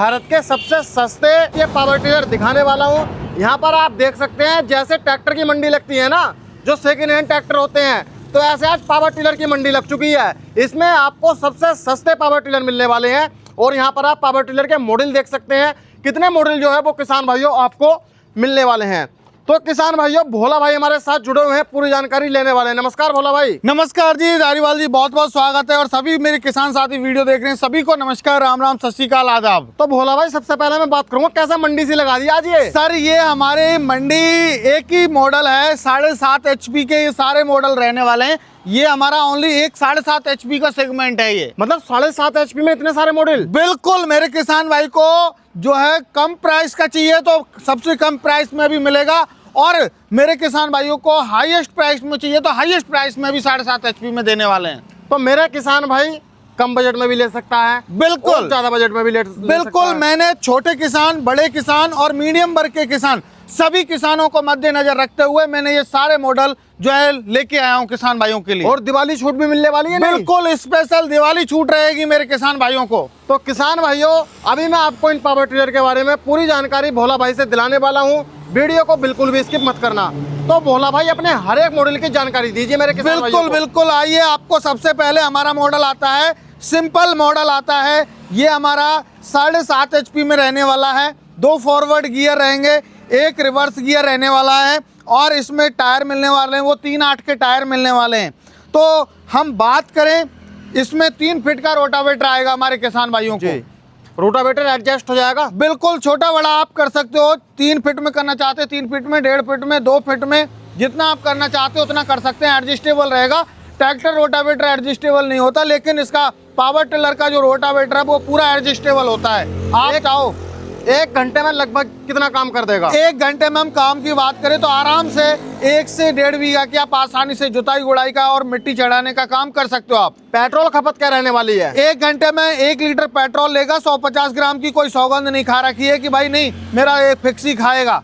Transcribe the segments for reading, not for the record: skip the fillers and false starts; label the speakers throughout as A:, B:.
A: भारत के सबसे सस्ते ये पावर टिलर दिखाने वाला हूँ। यहाँ पर आप देख सकते हैं जैसे ट्रैक्टर की मंडी लगती है ना, जो सेकेंड हैंड ट्रैक्टर होते हैं, तो ऐसे आज पावर टिलर की मंडी लग चुकी है। इसमें आपको सबसे सस्ते पावर टिलर मिलने वाले हैं और यहाँ पर आप पावर टिलर के मॉडल देख सकते हैं। कितने मॉडल जो है वो किसान भाइयों आपको मिलने वाले हैं। तो किसान भाइयों, भोला भाई हमारे साथ जुड़े हुए हैं, पूरी जानकारी लेने वाले हैं। नमस्कार भोला भाई।
B: नमस्कार जी धारीवाल जी, बहुत बहुत स्वागत है। और सभी मेरे किसान साथी वीडियो देख रहे हैं, सभी को नमस्कार, राम राम, सत श्री अकाल, आदाब।
A: तो भोला भाई, सबसे पहले मैं बात करूंगा कैसा मंडी से लगा दिया आज ये।
B: सर ये हमारे मंडी एक ही मॉडल है, 7.5 HP के ये सारे मॉडल रहने वाले हैं। ये हमारा ओनली एक 7.5 HP का सेगमेंट है ये।
A: मतलब 7.5 HP में इतने सारे मॉडल।
B: बिल्कुल, मेरे किसान भाई को जो है कम प्राइस का चाहिए तो सबसे कम प्राइस में भी मिलेगा, और मेरे किसान भाइयों को हाईएस्ट प्राइस में चाहिए तो हाईएस्ट प्राइस में भी 7.5 HP में देने वाले हैं।
A: तो मेरा किसान भाई कम बजट में भी ले सकता है,
B: बिल्कुल
A: ज्यादा बजट में भी ले
B: बिल्कुल
A: सकता है।
B: मैंने छोटे किसान, बड़े किसान और मीडियम वर्ग के किसान, सभी किसानों को मद्देनजर रखते हुए मैंने ये सारे मॉडल जो है लेके आया हूँ किसान भाइयों के लिए।
A: और दिवाली छूट भी मिलने वाली है।
B: बिल्कुल स्पेशल दिवाली छूट रहेगी मेरे किसान भाइयों को।
A: तो किसान भाइयों, अभी मैं आपको इन पावर टिलर के बारे में पूरी जानकारी भोला भाई से दिलाने वाला हूँ। वीडियो को बिल्कुल भी स्किप मत करना। तो भोला भाई अपने हर एक मॉडल की जानकारी दीजिए मेरे किसान भाइयों को।
B: बिल्कुल आइए, आपको सबसे पहले हमारा मॉडल आता है, सिंपल मॉडल आता है। ये हमारा 7.5 HP में रहने वाला है। 2 फॉरवर्ड गियर रहेंगे, 1 रिवर्स गियर रहने वाला है, और इसमें टायर मिलने वाले हैं वो 3.8 के टायर मिलने वाले हैं। तो हम बात करें, इसमें 3 फीट का रोटावेटर आएगा हमारे किसान भाइयों को।
A: रोटावेटर एडजस्ट हो जाएगा।
B: बिल्कुल, छोटा बड़ा आप कर सकते हो। 3 फीट में करना चाहते हैं 3 फीट में, 1.5 फीट में, 2 फीट में, जितना आप करना चाहते हो उतना कर सकते हैं। एडजस्टेबल रहेगा। ट्रैक्टर रोटावेटर एडजस्टेबल नहीं होता, लेकिन इसका पावर टिलर का जो रोटावेटर है वो पूरा एडजस्टेबल होता है। आप चाहो
A: 1 घंटे में लगभग कितना काम कर देगा?
B: 1 घंटे में हम काम की बात करें तो आराम से 1 से 1.5 बीघा की आप आसानी से जुताई गुड़ाई का और मिट्टी चढ़ाने का काम कर सकते हो आप।
A: पेट्रोल खपत क्या रहने वाली है?
B: 1 घंटे में 1 लीटर पेट्रोल लेगा। 150 ग्राम की कोई सौगंध नहीं खा रखी है कि भाई नहीं मेरा एक फिक्स ही खाएगा।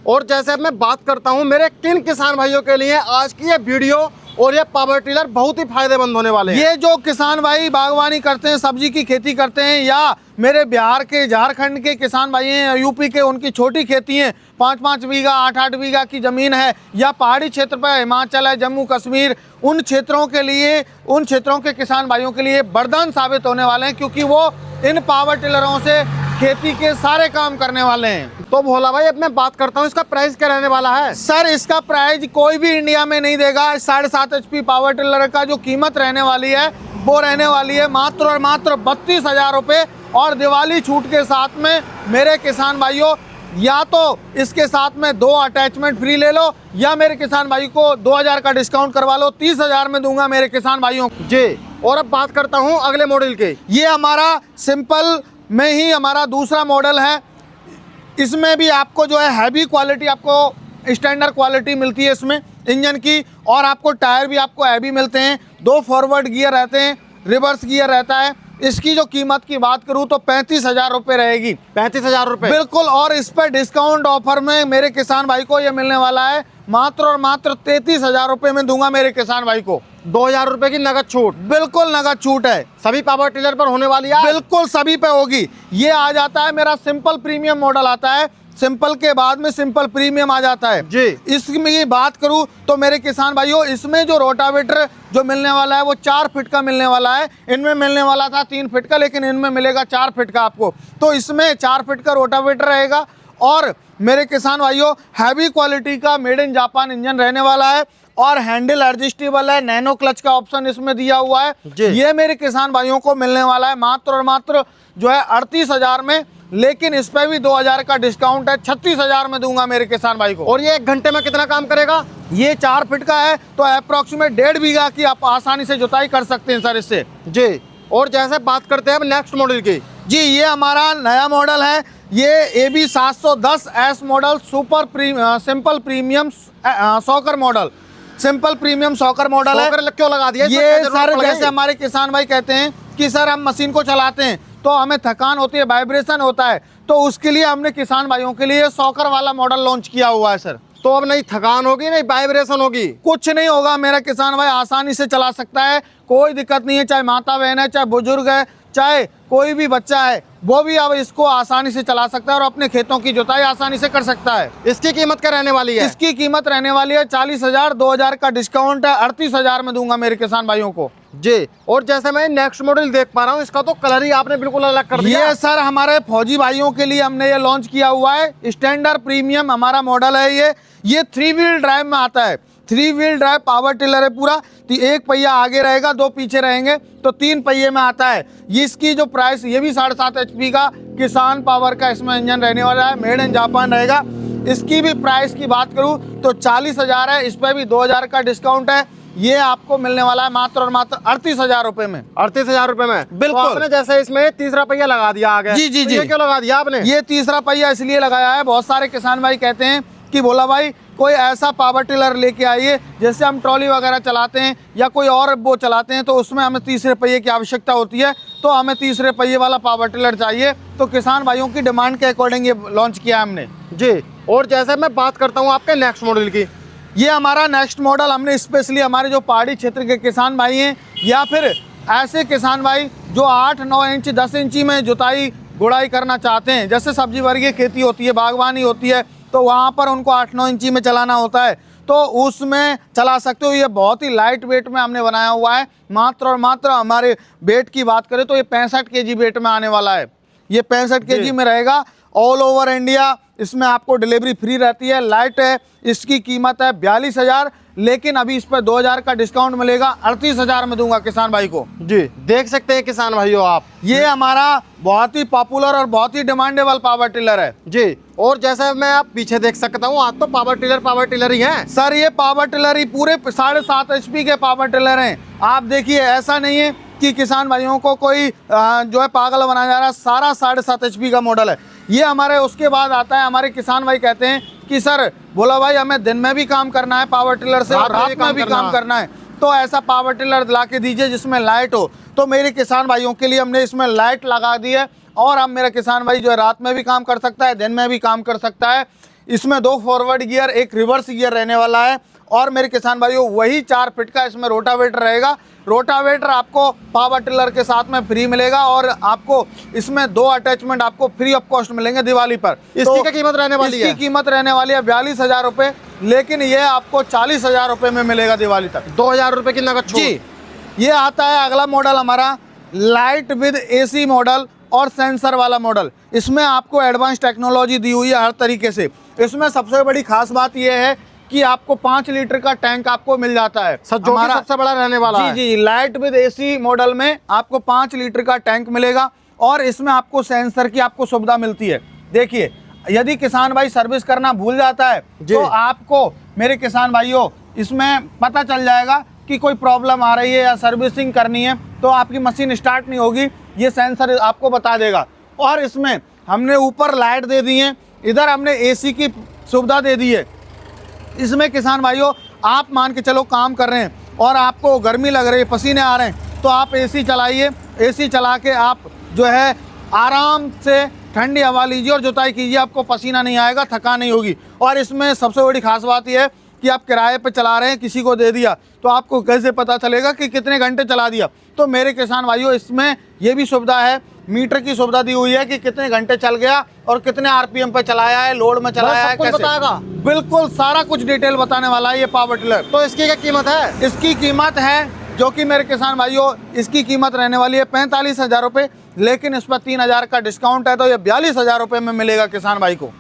A: और जैसे अब मैं बात करता हूँ मेरे किन किसान भाइयों के लिए आज की ये वीडियो और ये पावर टिलर बहुत ही फायदेमंद होने वाले हैं।
B: ये जो किसान भाई बागवानी करते हैं, सब्जी की खेती करते हैं, या मेरे बिहार के, झारखंड के किसान भाई हैं, यूपी के, उनकी छोटी खेती है, 5-5 बीघा 8-8 बीघा की जमीन है, या पहाड़ी क्षेत्र पर हिमाचल है, जम्मू कश्मीर, उन क्षेत्रों के लिए, उन क्षेत्रों के किसान भाइयों के लिए वरदान साबित होने वाले हैं, क्योंकि वो इन पावर टिलरों से खेती के सारे काम करने वाले हैं।
A: तो भोला भाई अब मैं बात करता हूँ, इसका प्राइस क्या रहने वाला है?
B: सर इसका प्राइस कोई भी इंडिया में नहीं देगा। 7.5 HP पावर टिलर का जो कीमत रहने वाली है वो रहने वाली है मात्र और मात्र 32,000 रुपये। और दिवाली छूट के साथ में मेरे किसान भाइयों, या तो इसके साथ में 2 अटैचमेंट फ्री ले लो, या मेरे किसान भाई को 2,000 का डिस्काउंट करवा लो, 30,000 में दूंगा मेरे किसान भाइयों को
A: जी। और अब बात करता हूँ अगले मॉडल के।
B: ये हमारा सिंपल में ही हमारा दूसरा मॉडल है। इसमें भी आपको जो है हैवी क्वालिटी, आपको स्टैंडर्ड क्वालिटी मिलती है इसमें इंजन की, और आपको टायर भी आपको हैवी मिलते हैं। 2 फॉरवर्ड गियर रहते हैं, रिवर्स गियर रहता है। इसकी जो कीमत की बात करूं तो 35,000 रुपये रहेगी।
A: 35,000 रुपये
B: बिल्कुल। और इस पर डिस्काउंट ऑफर में मेरे किसान भाई को ये मिलने वाला है मात्र और मात्र 33,000 रुपये में दूंगा मेरे किसान भाई को।
A: 2,000 रुपये की नगद छूट।
B: बिल्कुल नगद छूट है,
A: सभी पावर टिलर पर होने वाली है।
B: बिल्कुल सभी पे होगी। ये आ जाता है मेरा सिंपल प्रीमियम मॉडल आता है, सिंपल के बाद में सिंपल प्रीमियम आ जाता है
A: जी।
B: इसमें ये बात करूं तो मेरे किसान भाइयों, इसमें जो रोटावेटर जो मिलने वाला है वो 4 फीट का मिलने वाला है। इनमें मिलने वाला था 3 फीट का, लेकिन इनमें मिलेगा 4 फीट का आपको। तो इसमें 4 फीट का रोटावेटर रहेगा, और मेरे किसान भाइयों हैवी क्वालिटी का मेड इन जापान इंजन रहने वाला है, और हैंडल एडजस्टेबल है, नैनो क्लच का ऑप्शन इसमें दिया हुआ है। ये मेरे किसान भाइयों को मिलने वाला है मात्र और मात्र जो है 38,000 में, लेकिन इस पे भी 2,000 का डिस्काउंट है, 36,000 में दूंगा मेरे किसान भाई को।
A: और ये 1 घंटे में कितना काम करेगा?
B: ये 4 फीट का है तो अप्रोक्सीमेट 1.5 बीघा की आप आसानी से जुताई कर सकते हैं सर इससे
A: जी। और जैसे बात करते हैं अब नेक्स्ट मॉडल की
B: जी, ये हमारा नया मॉडल है। ये AB 710S model super simple premium soccer model, simple premium soccer model है।
A: क्यों लगा दिया
B: ये सर जैसे हमारे किसान भाई कहते हैं कि सर हम मशीन को चलाते हैं तो हमें थकान होती है, वाइब्रेशन होता है, तो उसके लिए हमने किसान भाइयों के लिए सॉकर वाला मॉडल लॉन्च किया हुआ है सर।
A: तो अब नहीं थकान होगी, नहीं वाइब्रेशन होगी,
B: कुछ नहीं होगा। मेरा किसान भाई आसानी से चला सकता है, कोई दिक्कत नहीं है। चाहे माता बहन है, चाहे बुजुर्ग है, चाहे कोई भी बच्चा है वो भी अब इसको आसानी से चला सकता है और अपने खेतों की जुताई आसानी से कर सकता है।
A: इसकी कीमत क्या रहने वाली है?
B: इसकी कीमत रहने वाली है 40,000, 2,000 का डिस्काउंट है, 38,000 में दूंगा मेरे किसान भाइयों को
A: जी। और जैसे मैं नेक्स्ट मॉडल देख पा रहा हूँ, इसका तो कलर ही आपने बिल्कुल अलग कर दिया।
B: ये सर हमारे फौजी भाइयों के लिए हमने ये लॉन्च किया हुआ है, स्टैंडर्ड प्रीमियम हमारा मॉडल है। ये 3 व्हील ड्राइव में आता है, 3 व्हील ड्राइव पावर टिलर है पूरा। एक पहिया आगे रहेगा, 2 पीछे रहेंगे, तो 3 पहिए में आता है। ये इसकी जो प्राइस, ये भी 7.5 HP का किसान पावर का इसमें इंजन रहने वाला है, मेड इन जापान रहेगा। इसकी भी प्राइस की बात करूं तो 40,000 है, इस पर भी 2,000 का डिस्काउंट है। ये आपको मिलने वाला है मात्र और मात्र 38,000 रुपए में।
A: 38,000 रुपए में
B: बिल्कुल।
A: तो आपने जैसे इसमें तीसरा पहिया लगा दिया आगे।
B: जी जी
A: तो
B: जी।
A: ये क्यों लगा दिया आपने?
B: ये तीसरा पहिया इसलिए लगाया है, बहुत सारे किसान भाई कहते हैं कि भोला भाई कोई ऐसा पावर टिलर लेके आइए, जैसे हम ट्रॉली वगैरह चलाते हैं या कोई और वो चलाते हैं तो उसमें हमें तीसरे पहिए की आवश्यकता होती है, तो हमें तीसरे पहिए वाला पावर टिलर चाहिए। तो किसान भाइयों की डिमांड के अकॉर्डिंग ये लॉन्च किया है हमने
A: जी। और जैसे मैं बात करता हूँ आपके नेक्स्ट मॉडल की,
B: ये हमारा नेक्स्ट मॉडल हमने स्पेशली हमारे जो पहाड़ी क्षेत्र के किसान भाई हैं या फिर ऐसे किसान भाई जो 8-9 इंच 10 इंची में जुताई गुड़ाई करना चाहते हैं, जैसे सब्जी वर्गीय खेती होती है, बागवानी होती है, तो वहाँ पर उनको 8-9 इंची में चलाना होता है, तो उसमें चला सकते हो। ये बहुत ही लाइट वेट में हमने बनाया हुआ है। मात्र और मात्र हमारे वेट की बात करें तो ये 65 kg वेट में आने वाला है। ये 65 kg में रहेगा, ऑल ओवर इंडिया। इसमें आपको डिलीवरी फ्री रहती है, लाइट है। इसकी कीमत है 42,000, लेकिन अभी इस पर 2,000 का डिस्काउंट मिलेगा, 38,000 में दूंगा किसान भाई को।
A: जी देख सकते हैं किसान भाइयों आप,
B: ये हमारा बहुत ही पॉपुलर और बहुत ही डिमांडेबल पावर टिलर है
A: जी। और जैसे मैं आप पीछे देख सकता हूँ, आज तो पावर टिलर ही है
B: सर। ये पावर टिलर ही पूरे 7.5 HP के पावर टिलर हैं। आप देखिए, ऐसा नहीं है कि किसान भाइयों को कोई जो है पागल बनाया जा रहा है। सारा 7.5 HP का मॉडल है ये हमारे। उसके बाद आता है, हमारे किसान भाई कहते हैं कि सर बोला भाई हमें दिन में भी काम करना है पावर टिलर से और रात में भी काम करना है, तो ऐसा पावर टिलर ला के दीजिए जिसमें लाइट हो। तो मेरे किसान भाइयों के लिए हमने इसमें लाइट लगा दी है, और अब मेरा किसान भाई जो है रात में भी काम कर सकता है, दिन में भी काम कर सकता है। इसमें 2 फॉरवर्ड गियर, 1 रिवर्स गियर रहने वाला है। और मेरे किसान भाइयों वही 4 फीट का इसमें रोटावेटर रहेगा। रोटावेटर आपको पावर टिलर के साथ में फ्री मिलेगा, और आपको इसमें 2 अटैचमेंट आपको फ्री ऑफ कॉस्ट मिलेंगे दिवाली पर।
A: इसकी क्या कीमत रहने वाली है?
B: इसकी कीमत रहने वाली है 42,000 रुपये, लेकिन ये आपको 40,000 रुपये में मिलेगा दिवाली तक।
A: 2,000 रुपये की नगद छूट।
B: जी। ये आता है अगला मॉडल हमारा, लाइट विद AC मॉडल और सेंसर वाला मॉडल। इसमें आपको एडवांस टेक्नोलॉजी दी हुई है हर तरीके से। इसमें सबसे बड़ी खास बात यह है कि आपको 5 लीटर का टैंक आपको मिल जाता है,
A: जो कि सबसे बड़ा रहने वाला है।
B: जी, लाइट विद AC मॉडल में आपको 5 लीटर का टैंक मिलेगा, और इसमें आपको सेंसर की आपको सुविधा मिलती है। देखिए, यदि किसान भाई सर्विस करना भूल जाता है तो आपको मेरे किसान भाइयों इसमें पता चल जाएगा कि कोई प्रॉब्लम आ रही है या सर्विसिंग करनी है, तो आपकी मशीन स्टार्ट नहीं होगी, ये सेंसर आपको बता देगा। और इसमें हमने ऊपर लाइट दे दी है, इधर हमने AC की सुविधा दे दी है। इसमें किसान भाइयों आप मान के चलो काम कर रहे हैं और आपको गर्मी लग रही है, पसीने आ रहे हैं, तो आप AC चलाइए। AC चला के आप जो है आराम से ठंडी हवा लीजिए और जुताई कीजिए, आपको पसीना नहीं आएगा, थकान नहीं होगी। और इसमें सबसे बड़ी खास बात यह है कि आप किराए पे चला रहे हैं, किसी को दे दिया, तो आपको कैसे पता चलेगा कि कितने घंटे चला दिया। तो मेरे किसान भाइयों इसमें ये भी सुविधा है, मीटर की सुविधा दी हुई है कि कितने घंटे चल गया और कितने RPM पे चलाया है, लोड में चलाया है, कैसे
A: बताएगा।
B: बिल्कुल सारा कुछ डिटेल बताने वाला है ये पावर टिलर।
A: तो इसकी क्या कीमत है?
B: इसकी कीमत है, जो कि मेरे किसान भाइयों इसकी कीमत रहने वाली है 45,000 रुपये, लेकिन इस पर 3,000 का डिस्काउंट है, तो ये 42,000 रुपये में मिलेगा किसान भाई को।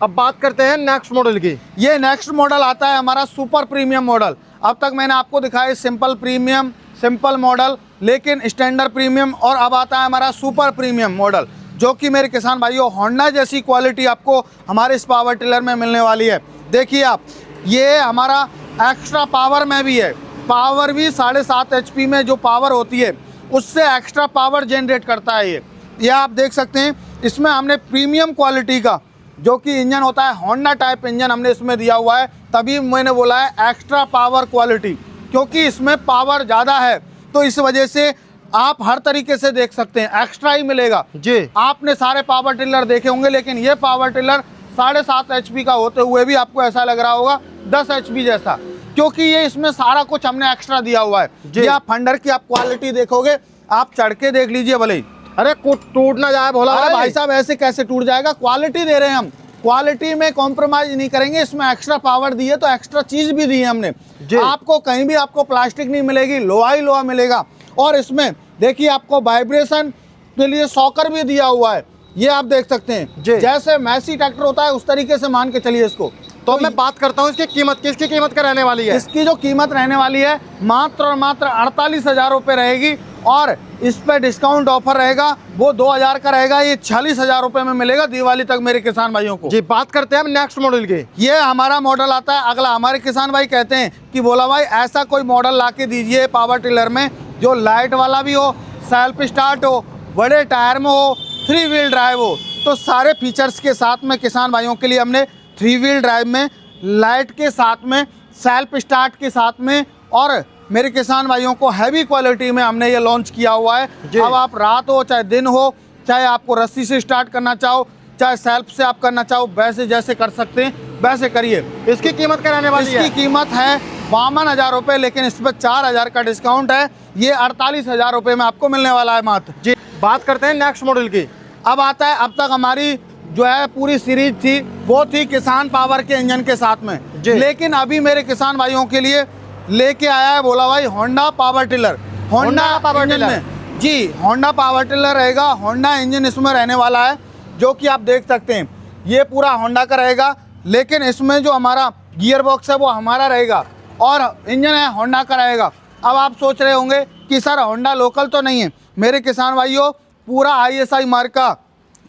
A: अब बात करते हैं नेक्स्ट मॉडल की।
B: ये नेक्स्ट मॉडल आता है हमारा सुपर प्रीमियम मॉडल। अब तक मैंने आपको दिखाया सिंपल प्रीमियम, सिंपल मॉडल, लेकिन स्टैंडर्ड प्रीमियम, और अब आता है हमारा सुपर प्रीमियम मॉडल, जो कि मेरे किसान भाइयों होंडा जैसी क्वालिटी आपको हमारे इस पावर टिलर में मिलने वाली है। देखिए आप, ये हमारा एक्स्ट्रा पावर में भी है, पावर भी 7.5 HP में जो पावर होती है उससे एक्स्ट्रा पावर जनरेट करता है ये आप देख सकते हैं। इसमें हमने प्रीमियम क्वालिटी का जो कि इंजन होता है, होंडा टाइप इंजन हमने इसमें दिया हुआ है, तभी मैंने बोला है एक्स्ट्रा पावर क्वालिटी, क्योंकि इसमें पावर ज़्यादा है, तो इस वजह से आप हर तरीके से देख सकते हैं एक्स्ट्रा ही मिलेगा
A: जी।
B: आपने सारे पावर टिलर देखे होंगे, लेकिन ये पावर टिलर 7.5 HP का होते हुए भी आपको ऐसा लग रहा होगा 10 HP जैसा, क्योंकि ये इसमें सारा कुछ हमने एक्स्ट्रा दिया हुआ है। ये आप फंडर की आप क्वालिटी देखोगे, आप चढ़ के देख लीजिए भले ही।
A: अरे टूट ना जाए भोला
B: अरे भाई
A: भाई।
B: साहब ऐसे कैसे टूट जाएगा, क्वालिटी दे रहे हैं हम, क्वालिटी में कॉम्प्रोमाइज नहीं करेंगे। इसमें एक्स्ट्रा पावर दी है तो एक्स्ट्रा चीज भी दी है हमने। आपको कहीं भी आपको प्लास्टिक नहीं मिलेगी, लोहा ही लोहा मिलेगा। और इसमें देखिए आपको वाइब्रेशन के लिए सॉकर भी दिया हुआ है, ये आप देख सकते हैं। जैसे मैसी ट्रैक्टर होता है उस तरीके से मान के चलिए इसको।
A: तो मैं बात करता हूँ इसकी कीमत की। इसकी कीमत क्या रहने वाली है?
B: इसकी जो कीमत रहने वाली है मात्र और मात्र 48,000 रुपये रहेगी। और इस पे डिस्काउंट ऑफर रहेगा, वो 2,000 का रहेगा, ये 46,000 रुपये में मिलेगा दिवाली तक मेरे किसान भाइयों को।
A: जी, बात करते हैं हम नेक्स्ट मॉडल की।
B: ये हमारा मॉडल आता है अगला। हमारे किसान भाई कहते हैं कि बोला भाई ऐसा कोई मॉडल ला के दीजिए पावर टिलर में जो लाइट वाला भी हो, सेल्फ स्टार्ट हो, बड़े टायर में हो, 3 व्हील ड्राइव हो। तो सारे फीचर्स के साथ में किसान भाइयों के लिए हमने 3 व्हील ड्राइव में, लाइट के साथ में, सेल्फ स्टार्ट के साथ में और मेरे किसान भाइयों को हैवी क्वालिटी में हमने ये लॉन्च किया हुआ है। अब आप रात हो चाहे दिन हो, चाहे आपको रस्सी से स्टार्ट करना चाहो, चाहे सेल्फ से आप करना चाहो, वैसे जैसे कर सकते हैं वैसे करिए।
A: इसकी कीमत क्या रहने वाली है?
B: इसकी कीमत है 52,000 रुपये, लेकिन इस पर 4,000 का डिस्काउंट है। ये 48,000 रुपये में आपको मिलने वाला है मात्र।
A: जी, बात करते हैं नेक्स्ट मॉडल की।
B: अब आता है, अब तक हमारी जो है पूरी सीरीज थी वो थी किसान पावर के इंजन के साथ में, लेकिन अभी मेरे किसान भाइयों के लिए लेके आया है बोला भाई Honda power tiller. Honda power tiller जी, होंडा पावर टिलर रहेगा। होंडा इंजन इसमें रहने वाला है, जो कि आप देख सकते हैं ये पूरा होंडा का रहेगा, लेकिन इसमें जो हमारा गियर बॉक्स है वो हमारा रहेगा और इंजन है होंडा का रहेगा। अब आप सोच रहे होंगे कि सर होंडा लोकल तो नहीं है। मेरे किसान भाइयों पूरा ISI मार्क का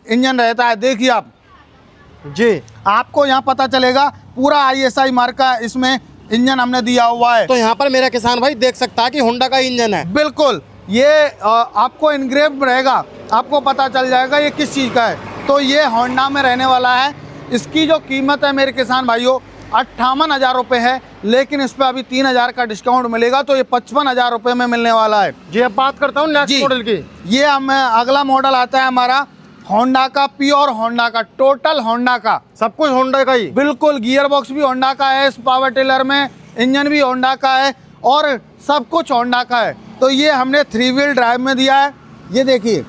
B: इंजन रहता है। देखिए आप जी, आपको यहाँ पता चलेगा पूरा ISI मार्क का इसमें इंजन हमने दिया हुआ है।
A: तो यहाँ पर मेरा किसान भाई देख सकता है कि होंडा का इंजन है।
B: बिल्कुल, ये आपको इनग्रेव रहेगा, आपको पता चल जाएगा ये किस चीज़ का है। तो ये होंडा में रहने वाला है। इसकी जो कीमत है मेरे किसान भाइयों 58,000 रुपये है, लेकिन इस पर अभी 3,000 का डिस्काउंट मिलेगा, तो ये 55,000 रुपये में मिलने वाला है।
A: जी, अब बात करता हूँ नेक्स्ट मॉडल की।
B: ये हमें अगला मॉडल आता है हमारा होंडा का, प्योर होंडा का, टोटल होंडा का,
A: सब कुछ होंडा का ही।
B: बिल्कुल, गियर बॉक्स भी होंडा का है इस पावर टिलर में, इंजन भी होंडा का है और सब कुछ होंडा का है। तो ये हमने 3 व्हील ड्राइव में दिया है, ये देखिए।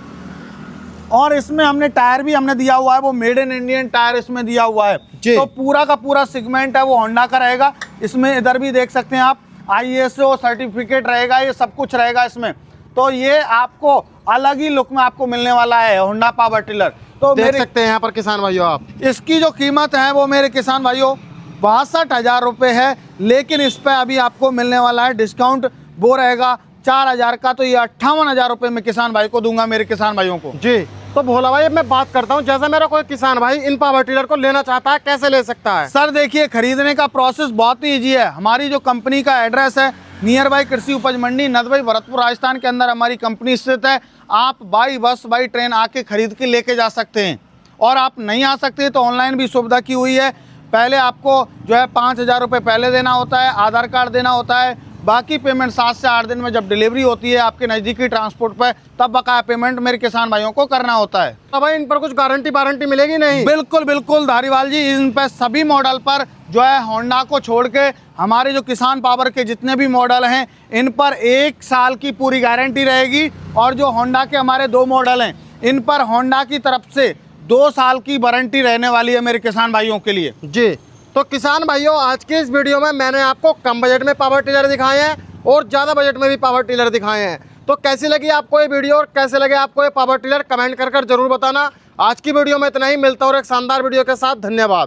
B: और इसमें हमने टायर भी हमने दिया हुआ है, वो मेड इन इंडियन टायर इसमें दिया हुआ है। तो पूरा का पूरा सेगमेंट है वो होंडा का रहेगा। इसमें इधर भी देख सकते हैं आप ISO सर्टिफिकेट रहेगा, ये सब कुछ रहेगा इसमें। तो ये आपको अलग ही लुक में आपको मिलने वाला है होंडा पावर टिलर। तो
A: देख सकते हैं यहाँ पर किसान भाइयों आप,
B: इसकी जो कीमत है वो मेरे किसान भाइयों 62,000 रुपये है, लेकिन इस पर अभी आपको मिलने वाला है डिस्काउंट, वो रहेगा 4,000 का। तो ये 58,000 रुपये में किसान भाई को दूंगा मेरे किसान भाइयों को।
A: जी, तो भोला भाई मैं बात करता हूँ, जैसा मेरा कोई किसान भाई इन पावर टिलर को लेना चाहता है कैसे ले सकता है?
B: सर देखिए, खरीदने का प्रोसेस बहुत ही ईजी है। हमारी जो कंपनी का एड्रेस है नियर बाई कृषि उपज मंडी नदबई भरतपुर राजस्थान के अंदर हमारी कंपनी स्थित है। आप बाई बस बाई ट्रेन आके खरीद के लेके जा सकते हैं, और आप नहीं आ सकते तो ऑनलाइन भी सुविधा की हुई है। पहले आपको जो है 5,000 रुपये पहले देना होता है, आधार कार्ड देना होता है, बाकी पेमेंट 7 से 8 दिन में जब डिलीवरी होती है आपके नज़दीकी ट्रांसपोर्ट पर, तब बकाया पेमेंट मेरे किसान भाइयों को करना होता है।
A: तो भाई इन पर कुछ गारंटी मिलेगी नहीं?
B: बिल्कुल बिल्कुल धारीवाल जी, इन पर सभी मॉडल पर जो है होंडा को छोड़ के हमारे जो किसान पावर के जितने भी मॉडल हैं इन पर 1 साल की पूरी गारंटी रहेगी। और जो होंडा के हमारे 2 मॉडल हैं इन पर होंडा की तरफ से 2 साल की वारंटी रहने वाली है मेरे किसान भाइयों के लिए।
A: जी, तो किसान भाइयों आज की इस वीडियो में मैंने आपको कम बजट में पावर टिलर दिखाए हैं और ज़्यादा बजट में भी पावर टिलर दिखाए हैं। तो कैसी लगी आपको ये वीडियो और कैसे लगे आपको ये पावर टिलर कमेंट कर जरूर बताना। आज की वीडियो में इतना ही, मिलता हूँ एक शानदार वीडियो के साथ। धन्यवाद।